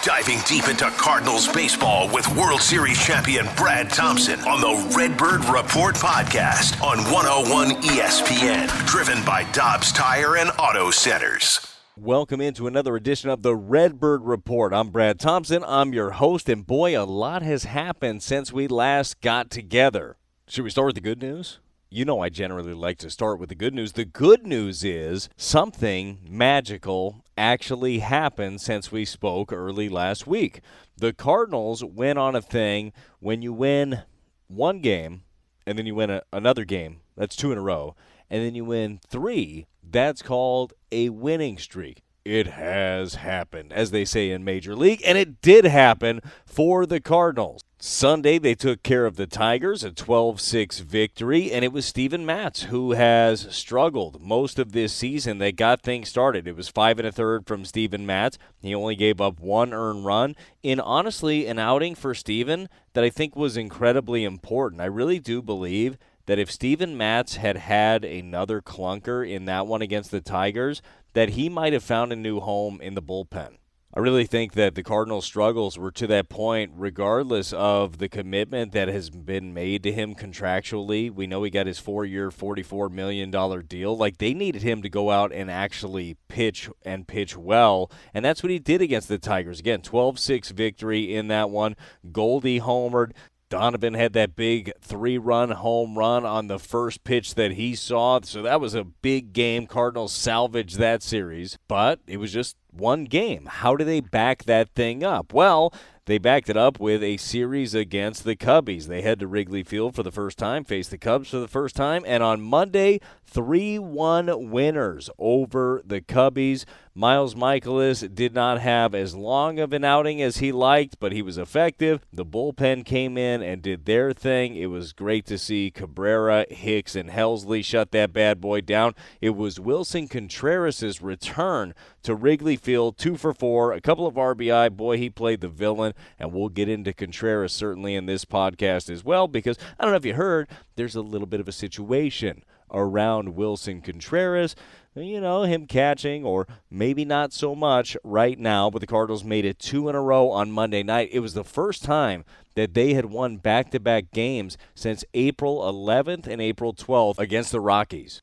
Diving deep into Cardinals baseball with World Series champion Brad Thompson on the Redbird Report podcast on 101 ESPN. Driven by Dobbs Tire and Auto Centers. Welcome into another edition of the Redbird Report. I'm Brad Thompson. I'm your host, and boy, a lot has happened since we last got together. Should we start with the good news? You know I generally like to start with the good news. The good news is something magical actually happened since we spoke early last week. The Cardinals went on a thing when you win one game and then you win another game. That's two in a row. And then you win three. That's called a winning streak. It has happened, as they say in Major League, and it did happen for the Cardinals. Sunday, they took care of the Tigers, a 12-6 victory, and it was Steven Matz who has struggled most of this season. They got things started. It was 5 1/3 from Steven Matz. He only gave up one earned run in, honestly, an outing for Steven that I think was incredibly important. I really do believe that if Steven Matz had had another clunker in that one against the Tigers, that he might have found a new home in the bullpen. I really think that the Cardinals' struggles were to that point regardless of the commitment that has been made to him contractually. We know he got his 4-year, $44 million deal. Like, they needed him to go out and actually pitch and pitch well, and that's what he did against the Tigers. Again, 12-6 victory in that one. Goldie homered. Donovan had that big 3-run home run on the first pitch that he saw, so that was a big game. Cardinals salvaged that series, but it was just one game. How do they back that thing up? Well, they backed it up with a series against the Cubbies. They head to Wrigley Field for the first time, faced the Cubs for the first time, and on Monday, 3-1 winners over the Cubbies. Miles Mikolas did not have as long of an outing as he liked, but he was effective. The bullpen came in and did their thing. It was great to see Cabrera, Hicks, and Helsley shut that bad boy down. It was Willson Contreras' return to Wrigley Field, 2 for 4, a couple of RBI. Boy, he played the villain, and we'll get into Contreras certainly in this podcast as well, because I don't know if you heard, there's a little bit of a situation around Willson Contreras. You know, him catching, or maybe not so much right now, but the Cardinals made it 2 in a row on Monday night. It was the first time that they had won back-to-back games since April 11th and April 12th against the Rockies.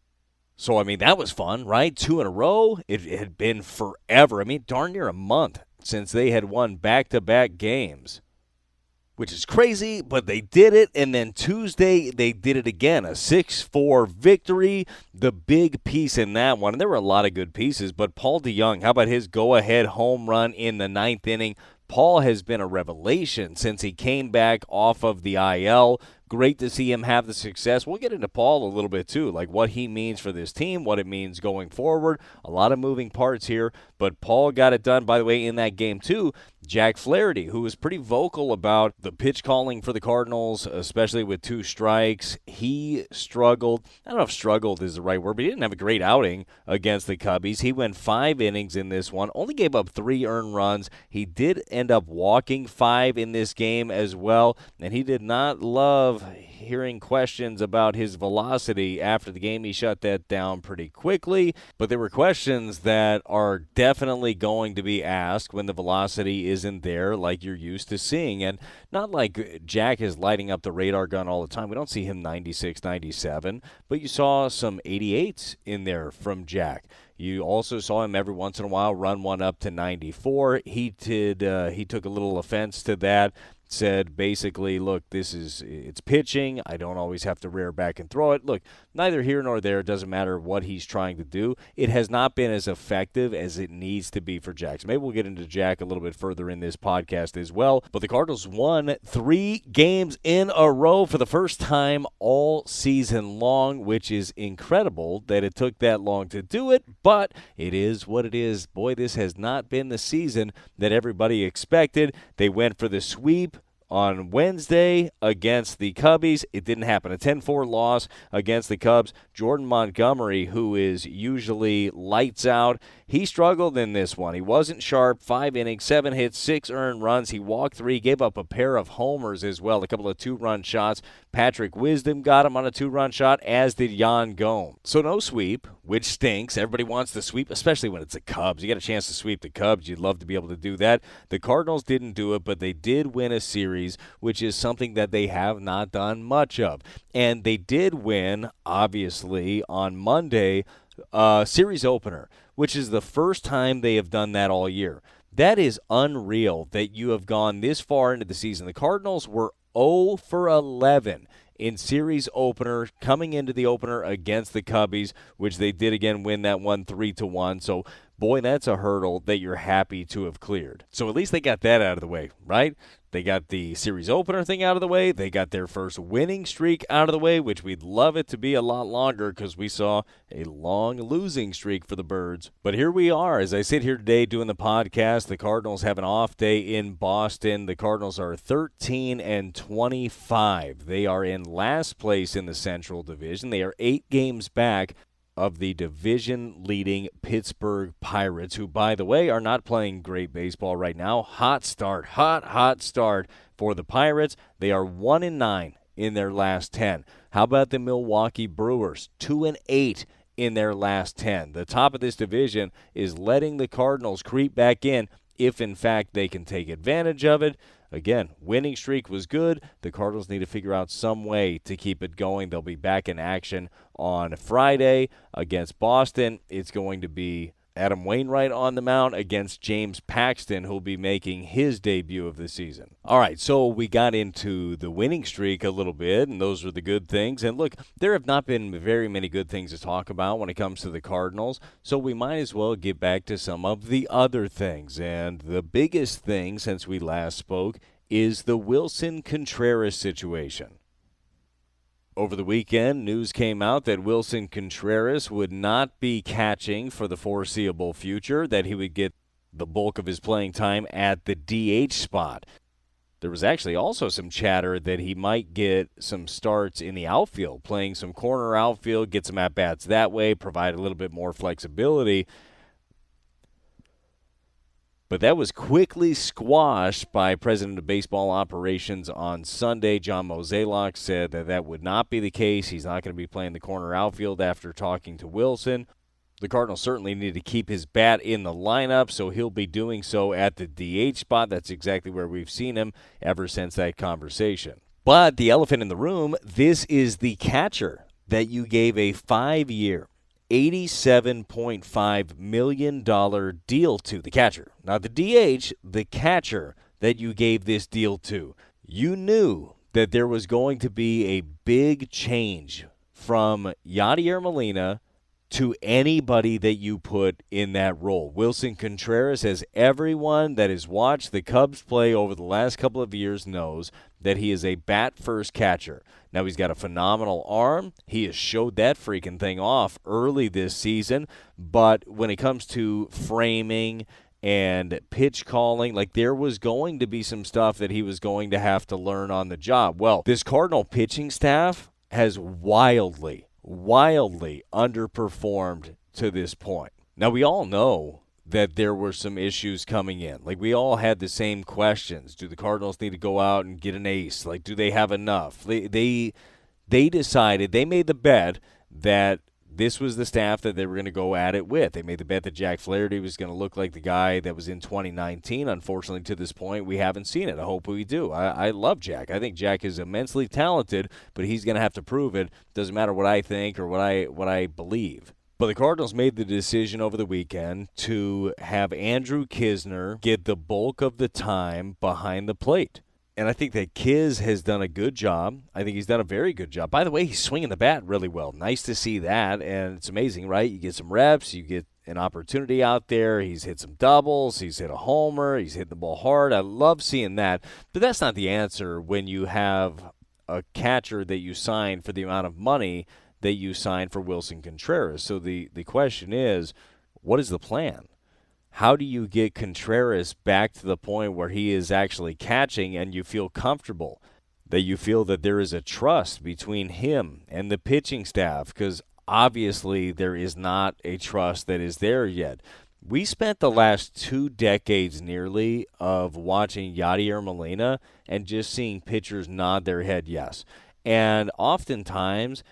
So, I mean, that was fun, right? 2 in a row. It had been forever. I mean, darn near a month since they had won back-to-back games, which is crazy, but they did it. And then Tuesday, they did it again, a 6-4 victory, the big piece in that one. And there were a lot of good pieces, but Paul DeJong, how about his go-ahead home run in the 9th inning? Paul has been a revelation since he came back off of the IL. Great to see him have the success. We'll get into Paul a little bit too, like what he means for this team, what it means going forward. A lot of moving parts here, but Paul got it done. By the way, in that game too, Jack Flaherty, who was pretty vocal about the pitch calling for the Cardinals, especially with 2 strikes. He struggled. I don't know if struggled is the right word, but he didn't have a great outing against the Cubbies. He went 5 innings in this one, only gave up 3 earned runs. He did end up walking 5 in this game as well, and he did not love hearing questions about his velocity after the game. He shut that down pretty quickly, but there were questions that are definitely going to be asked when the velocity isn't there like you're used to seeing, and not like Jack is lighting up the radar gun all the time. We don't see him 96, 97, but you saw some 88s in there from Jack. You also saw him every once in a while run one up to 94. He took a little offense to that. Said basically, look, it's pitching. I don't always have to rear back and throw it. Look, neither here nor there. It doesn't matter what he's trying to do. It has not been as effective as it needs to be for Jack. So maybe we'll get into Jack a little bit further in this podcast as well. But the Cardinals won 3 games in a row for the first time all season long, which is incredible that it took that long to do it. But it is what it is. Boy, this has not been the season that everybody expected. They went for the sweep on Wednesday against the Cubbies. It didn't happen. A 10-4 loss against the Cubs. Jordan Montgomery, who is usually lights out, he struggled in this one. He wasn't sharp. 5 innings, 7 hits, 6 earned runs. He walked 3, gave up a pair of homers as well, a couple of 2-run shots. Patrick Wisdom got him on a 2-run shot, as did Jan Gomes. So no sweep, which stinks. Everybody wants to sweep, especially when it's the Cubs. You got a chance to sweep the Cubs. You'd love to be able to do that. The Cardinals didn't do it, but they did win a series, which is something that they have not done much of. And they did win, obviously, on Monday, series opener, which is the first time they have done that all year. That is unreal that you have gone this far into the season. The Cardinals were 0 for 11 in series opener, coming into the opener against the Cubbies, which they did again win that one 3-1. So, boy, that's a hurdle that you're happy to have cleared. So at least they got that out of the way, right? They got the series opener thing out of the way. They got their first winning streak out of the way, which we'd love it to be a lot longer because we saw a long losing streak for the Birds. But here we are. As I sit here today doing the podcast, the Cardinals have an off day in Boston. The Cardinals are 13-25. They are in last place in the Central Division. They are 8 games back of the division-leading Pittsburgh Pirates, who, by the way, are not playing great baseball right now. Hot start for the Pirates. They are 1-9 in their last 10. How about the Milwaukee Brewers? 2-8 in their last 10. The top of this division is letting the Cardinals creep back in if, in fact, they can take advantage of it. Again, winning streak was good. The Cardinals need to figure out some way to keep it going. They'll be back in action on Friday against Boston. It's going to be Adam Wainwright on the mound against James Paxton, who'll be making his debut of the season. All right, so we got into the winning streak a little bit, and those are the good things. And look, there have not been very many good things to talk about when it comes to the Cardinals, so we might as well get back to some of the other things. And the biggest thing since we last spoke is the Willson Contreras situation. Over the weekend, news came out that Willson Contreras would not be catching for the foreseeable future, that he would get the bulk of his playing time at the DH spot. There was actually also some chatter that he might get some starts in the outfield, playing some corner outfield, get some at-bats that way, provide a little bit more flexibility. But that was quickly squashed by President of Baseball Operations on Sunday. John Mozeliak said that that would not be the case. He's not going to be playing the corner outfield after talking to Willson. The Cardinals certainly need to keep his bat in the lineup, so he'll be doing so at the DH spot. That's exactly where we've seen him ever since that conversation. But the elephant in the room, this is the catcher that you gave a 5-year, $87.5 million deal to, the catcher. Not the DH, the catcher that you gave this deal to. You knew that there was going to be a big change from Yadier Molina to anybody that you put in that role. Willson Contreras, as everyone that has watched the Cubs play over the last couple of years knows, that he is a bat-first catcher. Now, he's got a phenomenal arm. He has showed that freaking thing off early this season. But when it comes to framing and pitch calling, like, there was going to be some stuff that he was going to have to learn on the job. Well, this Cardinal pitching staff has wildly underperformed to this point. Now, we all know that there were some issues coming in. Like, we all had the same questions. Do the Cardinals need to go out and get an ace? Like, do they have enough? They decided, they made the bet that this was the staff that they were going to go at it with. They made the bet that Jack Flaherty was going to look like the guy that was in 2019. Unfortunately, to this point, we haven't seen it. I hope we do. I love Jack. I think Jack is immensely talented, but he's going to have to prove it. Doesn't matter what I think or what I believe. But the Cardinals made the decision over the weekend to have Andrew Knizner get the bulk of the time behind the plate. And I think that Kiz has done a good job. I think he's done a very good job. By the way, he's swinging the bat really well. Nice to see that, and it's amazing, right? You get some reps, you get an opportunity out there. He's hit some doubles, he's hit a homer, he's hit the ball hard. I love seeing that. But that's not the answer when you have a catcher that you sign for the amount of money that you signed for Willson Contreras. So the question is, what is the plan? how do you get Contreras back to the point where he is actually catching and you feel comfortable, that you feel that there is a trust between him and the pitching staff? Because obviously there is not a trust that is there yet. We spent the last 2 decades nearly of watching Yadier Molina and just seeing pitchers nod their head yes. And oftentimes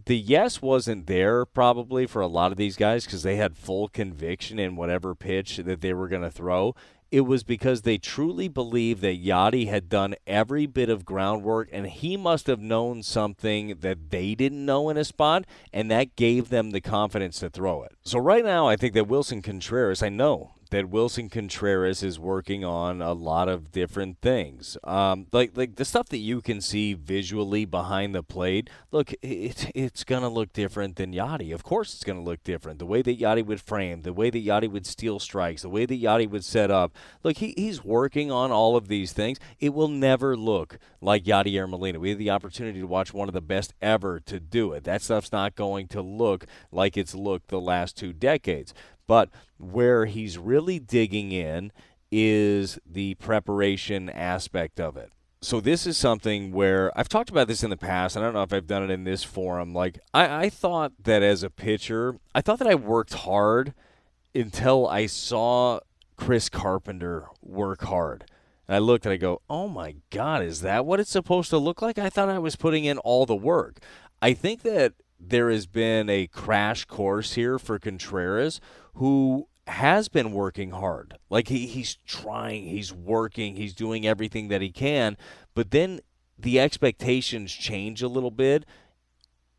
the yes wasn't there probably for a lot of these guys because they had full conviction in whatever pitch that they were going to throw. It was because they truly believed that Yachty had done every bit of groundwork, and he must have known something that they didn't know in a spot, and that gave them the confidence to throw it. So right now, I think that Willson Contreras, I know that Willson Contreras is working on a lot of different things. Like the stuff that you can see visually behind the plate, look, it's going to look different than Yachty. Of course it's going to look different. The way that Yachty would frame, the way that Yachty would steal strikes, the way that Yachty would set up. Look, he's working on all of these things. It will never look like Yadier Molina. We had the opportunity to watch one of the best ever to do it. That stuff's not going to look like it's looked the last 2 decades. But where he's really digging in is the preparation aspect of it. So this is something where I've talked about this in the past. I don't know if I've done it in this forum. Like, I thought that as a pitcher, I thought that I worked hard until I saw Chris Carpenter work hard. And I looked and I go, oh my God, is that what it's supposed to look like? I thought I was putting in all the work. I think that there has been a crash course here for Contreras, who has been working hard. Like he's trying, he's working, he's doing everything that he can, but then the expectations change a little bit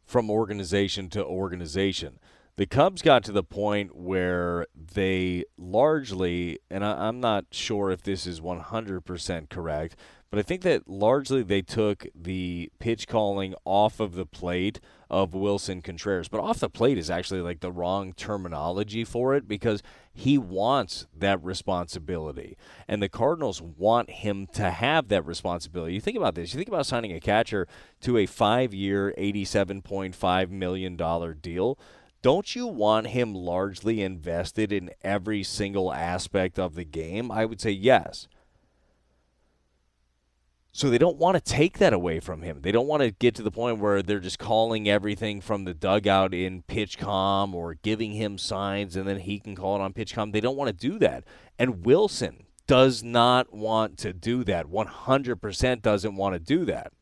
from organization to organization. The Cubs got to the point where they largely, and I'm not sure if this is 100% correct, but I think that largely they took the pitch calling off of the plate of Willson Contreras. But off the plate is actually like the wrong terminology for it because he wants that responsibility. And the Cardinals want him to have that responsibility. You think about this. You think about signing a catcher to a 5-year, $87.5 million deal. Don't you want him largely invested in every single aspect of the game? I would say yes. So they don't want to take that away from him. They don't want to get to the point where they're just calling everything from the dugout in PitchCom or giving him signs and then he can call it on PitchCom. They don't want to do that. And Willson does not want to do that. 100% doesn't want to do that.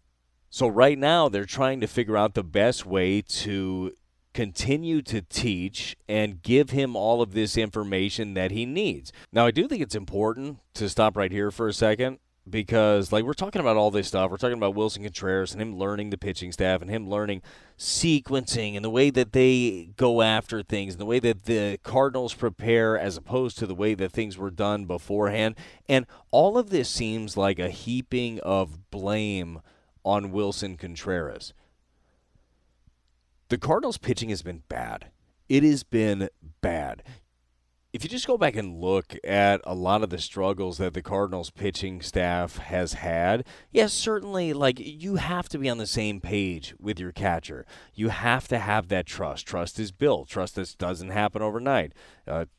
So right now they're trying to figure out the best way to continue to teach and give him all of this information that he needs. Now, I do think it's important to stop right here for a second. Because, like, we're talking about all this stuff. We're talking about Willson Contreras and him learning the pitching staff and him learning sequencing and the way that they go after things and the way that the Cardinals prepare as opposed to the way that things were done beforehand. And all of this seems like a heaping of blame on Willson Contreras. The Cardinals' pitching has been bad. It has been bad. If you just go back and look at a lot of the struggles that the Cardinals pitching staff has had, yes, certainly, like, you have to be on the same page with your catcher. You have to have that trust. Trust is built. Trust that doesn't happen overnight.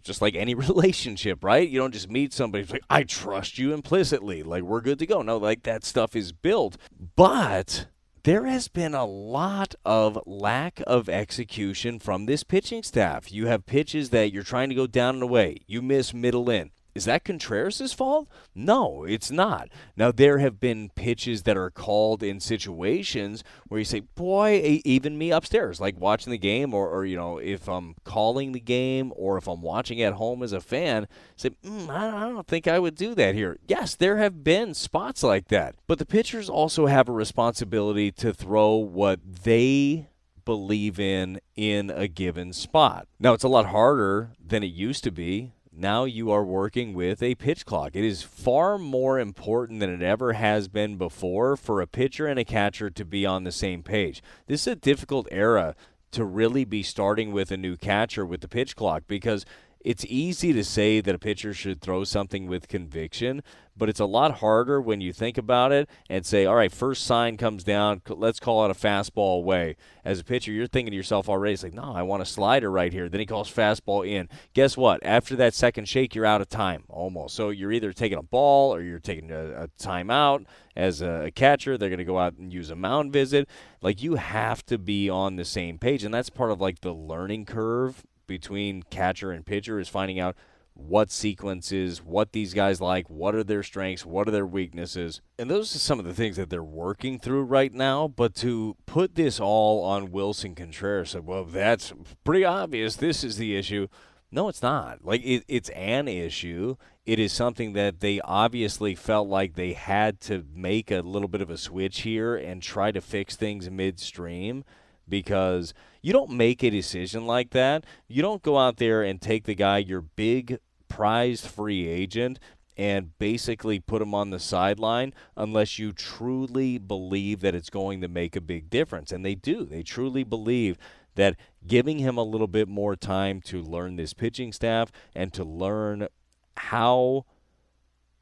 Just like any relationship, right? You don't just meet somebody who's like, I trust you implicitly. Like, we're good to go. No, like, that stuff is built. But there has been a lot of lack of execution from this pitching staff. You have pitches that you're trying to go down and away. You miss middle in. Is that Contreras' fault? No, it's not. Now, there have been pitches that are called in situations where you say, boy, even me upstairs, like watching the game or you know, if I'm calling the game or if I'm watching at home as a fan, say, I don't think I would do that here. Yes, there have been spots like that. But the pitchers also have a responsibility to throw what they believe in a given spot. Now, it's a lot harder than it used to be. Now you are working with a pitch clock. It is far more important than it ever has been before for a pitcher and a catcher to be on the same page. This is a difficult era to really be starting with a new catcher with the pitch clock because it's easy to say that a pitcher should throw something with conviction, but it's a lot harder when you think about it and say, all right, first sign comes down, let's call it a fastball away. As a pitcher, you're thinking to yourself already, it's like, no, I want a slider right here. Then he calls fastball in. Guess what? After that second shake, you're out of time almost. So you're either taking a ball or you're taking a timeout. As a catcher, they're going to go out and use a mound visit. Like, you have to be on the same page, and that's part of like the learning curve between catcher and pitcher, is finding out what sequences, what these guys like, what are their strengths, what are their weaknesses. And those are some of the things that they're working through right now. But to put this all on Willson Contreras, well, that's pretty obvious. This is the issue. No, it's not. Like, it's an issue. It is something that they obviously felt like they had to make a little bit of a switch here and try to fix things midstream, because you don't make a decision like that. You don't go out there and take the guy, your big prized free agent, and basically put him on the sideline unless you truly believe that it's going to make a big difference. And they do. They truly believe that giving him a little bit more time to learn this pitching staff and to learn how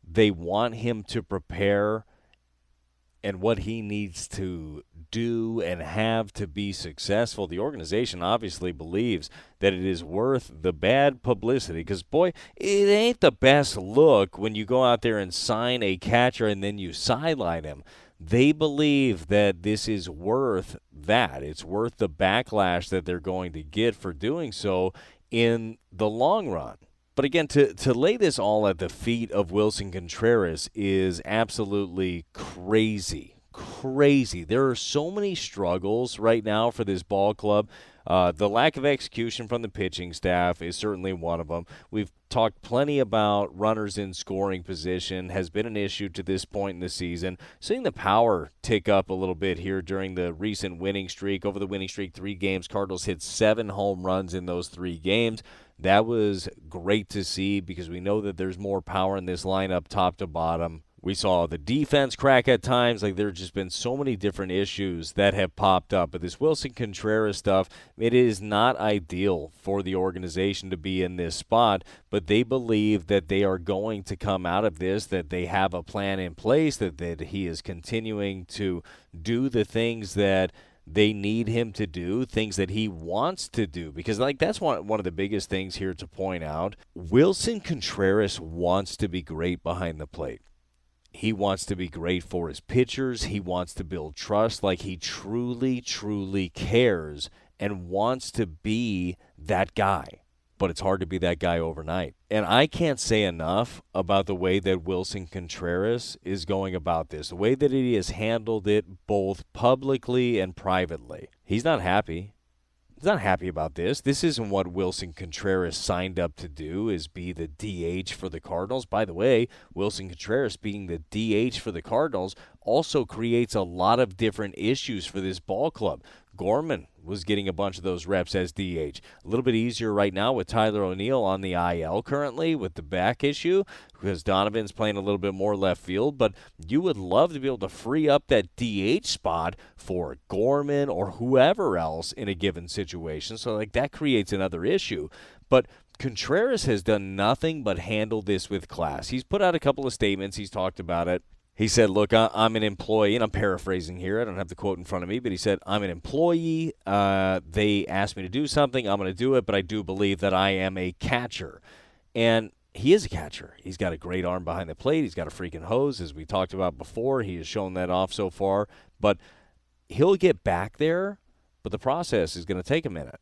they want him to prepare and what he needs to do and have to be successful, the organization obviously believes that it is worth the bad publicity. Because, boy, it ain't the best look when you go out there and sign a catcher and then you sideline him. They believe that this is worth that. It's worth the backlash that they're going to get for doing so in the long run. But again, to lay this all at the feet of Willson Contreras is absolutely crazy. Crazy. There are so many struggles right now for this ball club. The lack of execution from the pitching staff is certainly one of them. We've talked plenty about runners in scoring position has been an issue to this point in the season. Seeing the power tick up a little bit here during the recent winning streak. Over the winning streak, 3 games, Cardinals hit 7 home runs in those 3 games. That was great to see because we know that there's more power in this lineup top to bottom. We saw the defense crack at times. Like, there have just been so many different issues that have popped up. But this Willson Contreras stuff, it is not ideal for the organization to be in this spot. But they believe that they are going to come out of this, that they have a plan in place, that he is continuing to do the things that they need him to do, things that he wants to do. Because, like, that's one of the biggest things here to point out. Willson Contreras wants to be great behind the plate. He wants to be great for his pitchers. He wants to build trust. Like, he truly, truly cares and wants to be that guy. But it's hard to be that guy overnight. And I can't say enough about the way that Willson Contreras is going about this, the way that he has handled it both publicly and privately. He's not happy. He's not happy about this. This isn't what Willson Contreras signed up to do, is be the DH for the Cardinals. By the way, Willson Contreras being the DH for the Cardinals also creates a lot of different issues for this ball club. Gorman was getting a bunch of those reps as DH. A little bit easier right now with Tyler O'Neill on the IL currently with the back issue because Donovan's playing a little bit more left field, but you would love to be able to free up that DH spot for Gorman or whoever else in a given situation. So, like, that creates another issue. But Contreras has done nothing but handle this with class. He's put out a couple of statements. He's talked about it. He said, look, I'm an employee, and I'm paraphrasing here. I don't have the quote in front of me, but he said, I'm an employee. They asked me to do something. I'm going to do it, but I do believe that I am a catcher. And he is a catcher. He's got a great arm behind the plate. He's got a freaking hose, as we talked about before. He has shown that off so far. But he'll get back there, but the process is going to take a minute.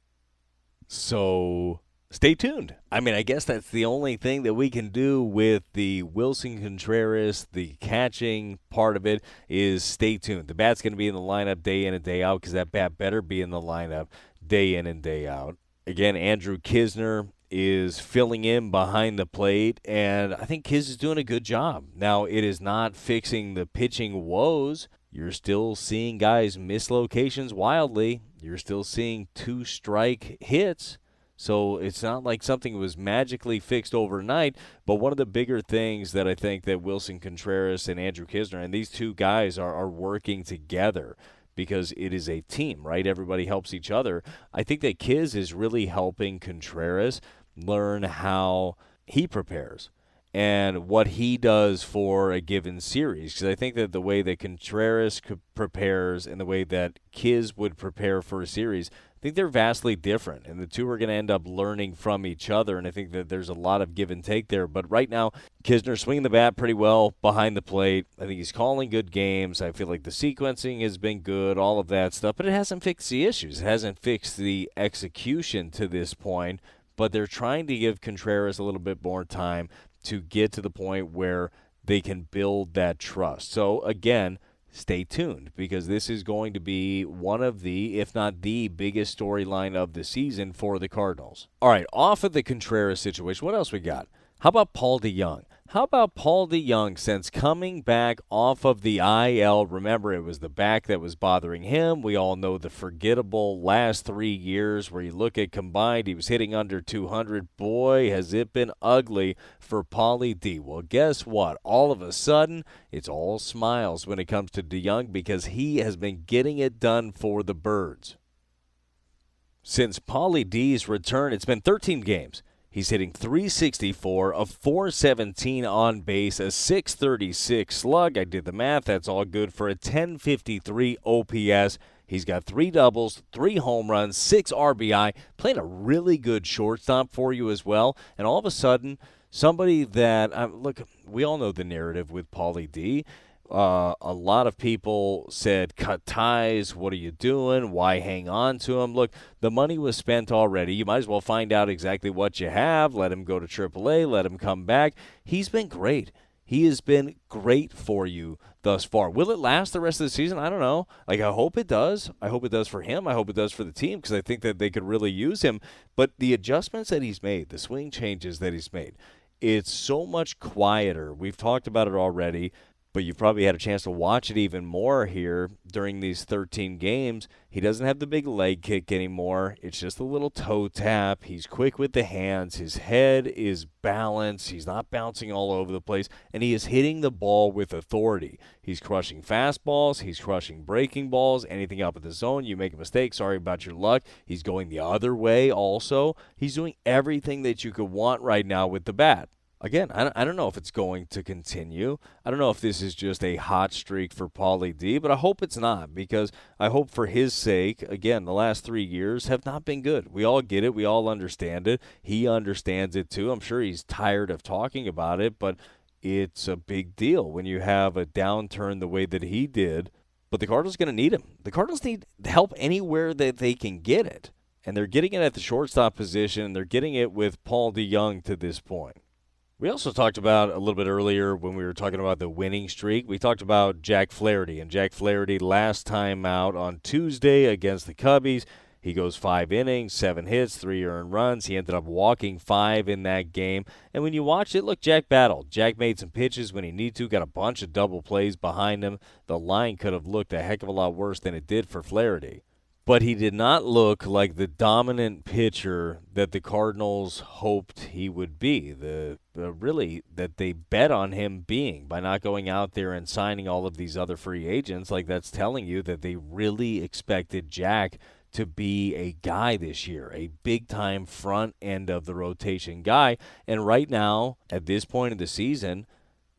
So stay tuned. I mean, I guess that's the only thing that we can do with the Willson Contreras, the catching part of it, is stay tuned. The bat's going to be in the lineup day in and day out because that bat better be in the lineup day in and day out. Again, Andrew Knizner is filling in behind the plate, and I think Kiz is doing a good job. Now, it is not fixing the pitching woes. You're still seeing guys miss locations wildly. You're still seeing 2-strike hits. So it's not like something was magically fixed overnight, but one of the bigger things that I think that Willson Contreras and Andrew Knizner, and these two guys are working together because it is a team, right? Everybody helps each other. I think that Kiz is really helping Contreras learn how he prepares and what he does for a given series. Because I think that the way that Contreras prepares and the way that Kiz would prepare for a series, I think they're vastly different. And the two are going to end up learning from each other. And I think that there's a lot of give and take there. But right now, Kisner swinging the bat pretty well behind the plate. I think he's calling good games. I feel like the sequencing has been good, all of that stuff. But it hasn't fixed the issues. It hasn't fixed the execution to this point. But they're trying to give Contreras a little bit more time to get to the point where they can build that trust. So, again, stay tuned because this is going to be one of the, if not the biggest storyline of the season for the Cardinals. All right, off of the Contreras situation, what else we got? How about Paul DeJong? How about Paul DeJong since coming back off of the IL? Remember, it was the back that was bothering him. We all know the forgettable last 3 years where you look at combined, he was hitting under 200. Boy, has it been ugly for Paulie D. Well, guess what? All of a sudden, it's all smiles when it comes to DeJong because he has been getting it done for the Birds. Since Paulie D's return, it's been 13 games. He's hitting .364, a .417 on base, a .636 slug. I did the math. That's all good for a .1053 OPS. He's got 3 doubles, 3 home runs, 6 RBI, playing a really good shortstop for you as well. And all of a sudden, somebody that, look, we all know the narrative with Paulie D. A lot of people said, cut ties, what are you doing? Why hang on to him? Look, the money was spent already. You might as well find out exactly what you have. Let him go to AAA. Let him come back. He's been great. He has been great for you thus far. Will it last the rest of the season? I don't know. I hope it does. I hope it does for him. I hope it does for the team because I think that they could really use him. But the adjustments that he's made, the swing changes that he's made, it's so much quieter. We've talked about it already. But you've probably had a chance to watch it even more here during these 13 games. He doesn't have the big leg kick anymore. It's just a little toe tap. He's quick with the hands. His head is balanced. He's not bouncing all over the place. And he is hitting the ball with authority. He's crushing fastballs. He's crushing breaking balls. Anything up at the zone, you make a mistake. Sorry about your luck. He's going the other way also. He's doing everything that you could want right now with the bat. Again, I don't know if it's going to continue. I don't know if this is just a hot streak for Paulie D, but I hope it's not because I hope for his sake, again, the last 3 years have not been good. We all get it. We all understand it. He understands it too. I'm sure he's tired of talking about it, but it's a big deal when you have a downturn the way that he did. But the Cardinals are going to need him. The Cardinals need help anywhere that they can get it, and they're getting it at the shortstop position. They're getting it with Paul DeJong to this point. We also talked about a little bit earlier when we were talking about the winning streak. We talked about Jack Flaherty. And Jack Flaherty last time out on Tuesday against the Cubbies, he goes 5 innings, 7 hits, 3 earned runs. He ended up walking 5 in that game. And when you watch it, look, Jack battled. Jack made some pitches when he needed to, got a bunch of double plays behind him. The line could have looked a heck of a lot worse than it did for Flaherty. But he did not look like the dominant pitcher that the Cardinals hoped he would be, really that they bet on him being by not going out there and signing all of these other free agents. Like that's telling you that they really expected Jack to be a guy this year, a big-time front end of the rotation guy. And right now, at this point of the season,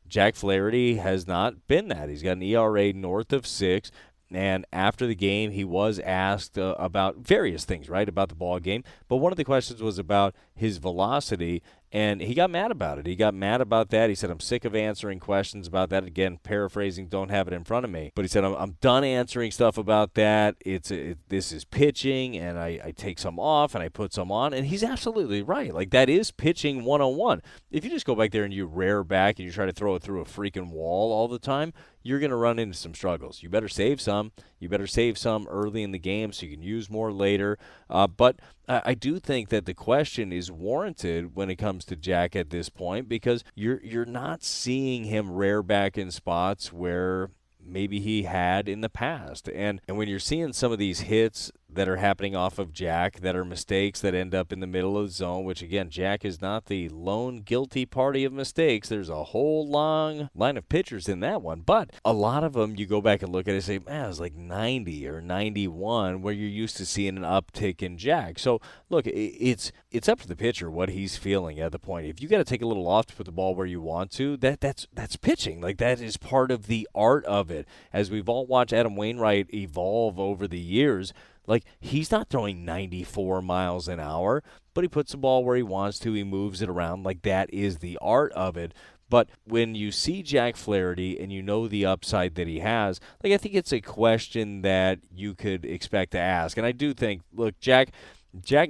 Jack Flaherty has not been that. He's got an ERA north of 6. And after the game, he was asked about various things, right, about the ball game. But one of the questions was about his velocity, and he got mad about it. He got mad about that. He said, I'm sick of answering questions about that. Again, paraphrasing, don't have it in front of me. But he said, I'm done answering stuff about that. This is pitching, and I take some off, and I put some on. And he's absolutely right. Like, that is pitching 101. If you just go back there and you rear back and you try to throw it through a freaking wall all the time, you're going to run into some struggles. You better save some. You better save some early in the game so you can use more later. But I do think that the question is warranted when it comes to Jack at this point because you're not seeing him rear back in spots where maybe he had in the past. And when you're seeing some of these hits that are happening off of Jack that are mistakes that end up in the middle of the zone, which, again, Jack is not the lone guilty party of mistakes. There's a whole long line of pitchers in that one. But a lot of them, you go back and look at it and say, man, it was like 90 or 91, where you're used to seeing an uptick in Jack. So, look, it's up to the pitcher what he's feeling at the point. If you got to take a little off to put the ball where you want to, that's pitching. Like, that is part of the art of it. As we've all watched Adam Wainwright evolve over the years, like, he's not throwing 94 miles an hour, but he puts the ball where he wants to. He moves it around. Like, that is the art of it. But when you see Jack Flaherty and you know the upside that he has, like, I think it's a question that you could expect to ask. And I do think, look, Jack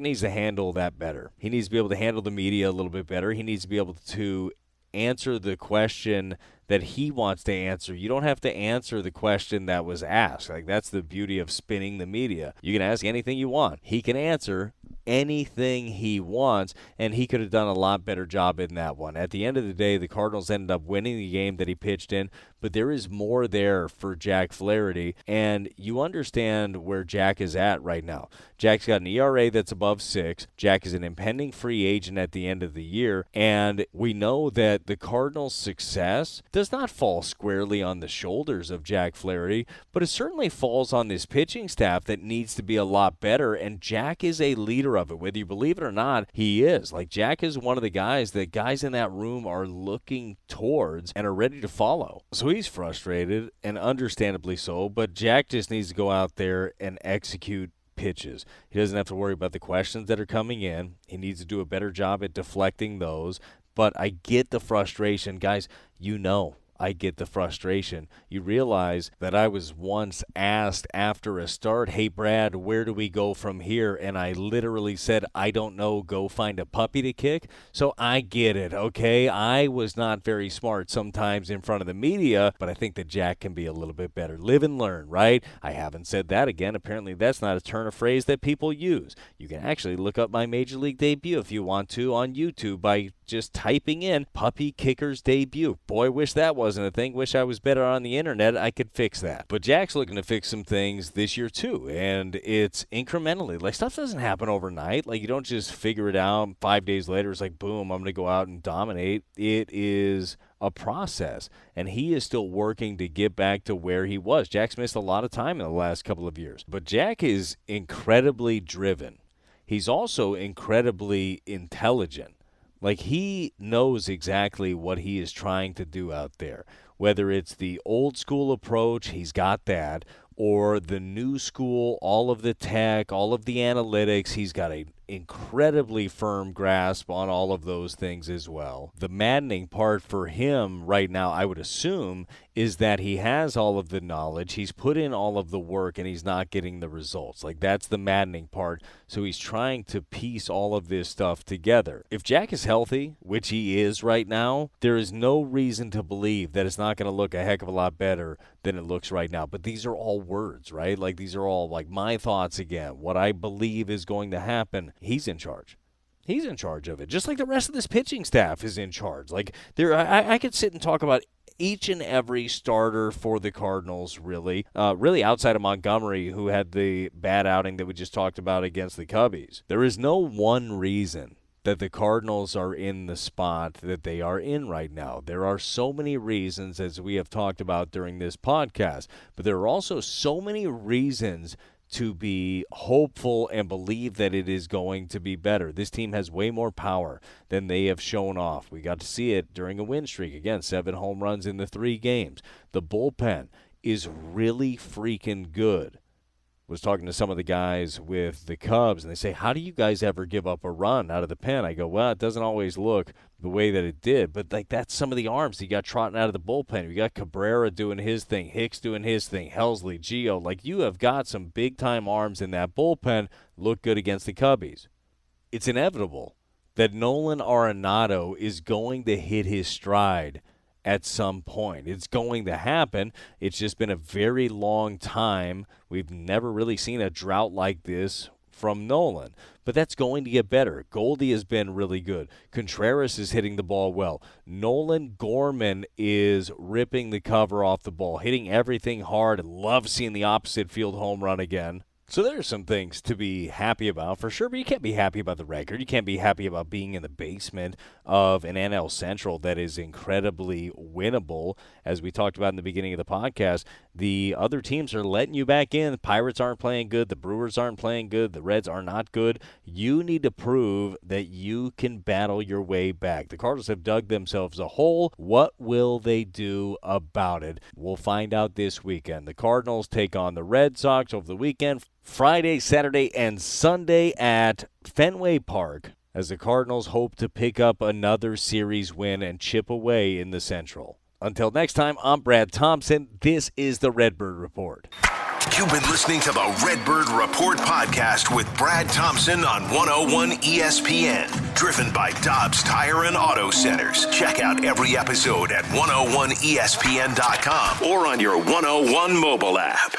needs to handle that better. He needs to be able to handle the media a little bit better. He needs to be able to answer the question that he wants to answer. You don't have to answer the question that was asked. Like, that's the beauty of spinning the media. You can ask anything you want. He can answer anything he wants, and he could have done a lot better job in that one. At the end of the day, the Cardinals ended up winning the game that he pitched in, but there is more there for Jack Flaherty, and you understand where Jack is at right now. Jack's got an ERA that's above 6. Jack is an impending free agent at the end of the year, and we know that the Cardinals' success does not fall squarely on the shoulders of Jack Flaherty, but it certainly falls on this pitching staff that needs to be a lot better, and Jack is a leader of it. Whether you believe it or not, he is. Like, Jack is one of the guys that guys in that room are looking towards and are ready to follow. So he's frustrated, and understandably so, but Jack just needs to go out there and execute pitches. He doesn't have to worry about the questions that are coming in. He needs to do a better job at deflecting those. But I get the frustration. Guys, I get the frustration. You realize that I was once asked after a start, hey, Brad, where do we go from here? And I literally said, I don't know, go find a puppy to kick. So I get it, okay? I was not very smart sometimes in front of the media, but I think that Jack can be a little bit better. Live and learn, right? I haven't said that again. Apparently that's not a turn of phrase that people use. You can actually look up my Major League debut if you want to on YouTube by just typing in puppy kicker's debut. Boy, wish that wasn't a thing. Wish I was better on the internet. I could fix that. But Jack's looking to fix some things this year too, and it's incrementally. Like, stuff doesn't happen overnight. Like, you don't just figure it out 5 days later. It's like, boom, I'm going to go out and dominate. It is a process, and he is still working to get back to where he was. Jack's missed a lot of time in the last couple of years, but Jack is incredibly driven. He's also incredibly intelligent. Like, he knows exactly what he is trying to do out there. Whether it's the old school approach, he's got that, or the new school, all of the tech, all of the analytics, he's got an incredibly firm grasp on all of those things as well. The maddening part for him right now, I would assume, is that he has all of the knowledge, he's put in all of the work, and he's not getting the results. Like, that's the maddening part. So he's trying to piece all of this stuff together. If Jack is healthy, which he is right now, there is no reason to believe that it's not going to look a heck of a lot better than it looks right now. But these are all words, right? Like, these are all like my thoughts again. What I believe is going to happen. He's in charge. He's in charge of it. Just like the rest of this pitching staff is in charge. Like, I could sit and talk about each and every starter for the Cardinals, really outside of Montgomery, who had the bad outing that we just talked about against the Cubbies. There is no one reason that the Cardinals are in the spot that they are in right now. There are so many reasons, as we have talked about during this podcast, but there are also so many reasons to be hopeful and believe that it is going to be better. This team has way more power than they have shown off. We got to see it during a win streak. Again, 7 home runs in the 3 games. The bullpen is really freaking good. Was talking to some of the guys with the Cubs, and they say, how do you guys ever give up a run out of the pen? I go, well, it doesn't always look the way that it did, but like, that's some of the arms you got trotting out of the bullpen. You got Cabrera doing his thing, Hicks doing his thing, Helsley, Gio. Like, you have got some big-time arms in that bullpen. Look good against the Cubbies. It's inevitable that Nolan Arenado is going to hit his stride at some point. It's going to happen. It's just been a very long time. We've never really seen a drought like this from Nolan. But that's going to get better. Goldie has been really good. Contreras is hitting the ball well. Nolan Gorman is ripping the cover off the ball, hitting everything hard. Love seeing the opposite field home run again. So there are some things to be happy about for sure, but you can't be happy about the record. You can't be happy about being in the basement of an NL Central that is incredibly winnable. As we talked about in the beginning of the podcast, the other teams are letting you back in. The Pirates aren't playing good. The Brewers aren't playing good. The Reds are not good. You need to prove that you can battle your way back. The Cardinals have dug themselves a hole. What will they do about it? We'll find out this weekend. The Cardinals take on the Red Sox over the weekend. Friday, Saturday, and Sunday at Fenway Park as the Cardinals hope to pick up another series win and chip away in the Central. Until next time, I'm Brad Thompson. This is the Redbird Report. You've been listening to the Redbird Report podcast with Brad Thompson on 101 ESPN. Driven by Dobbs Tire and Auto Centers. Check out every episode at 101ESPN.com or on your 101 mobile app.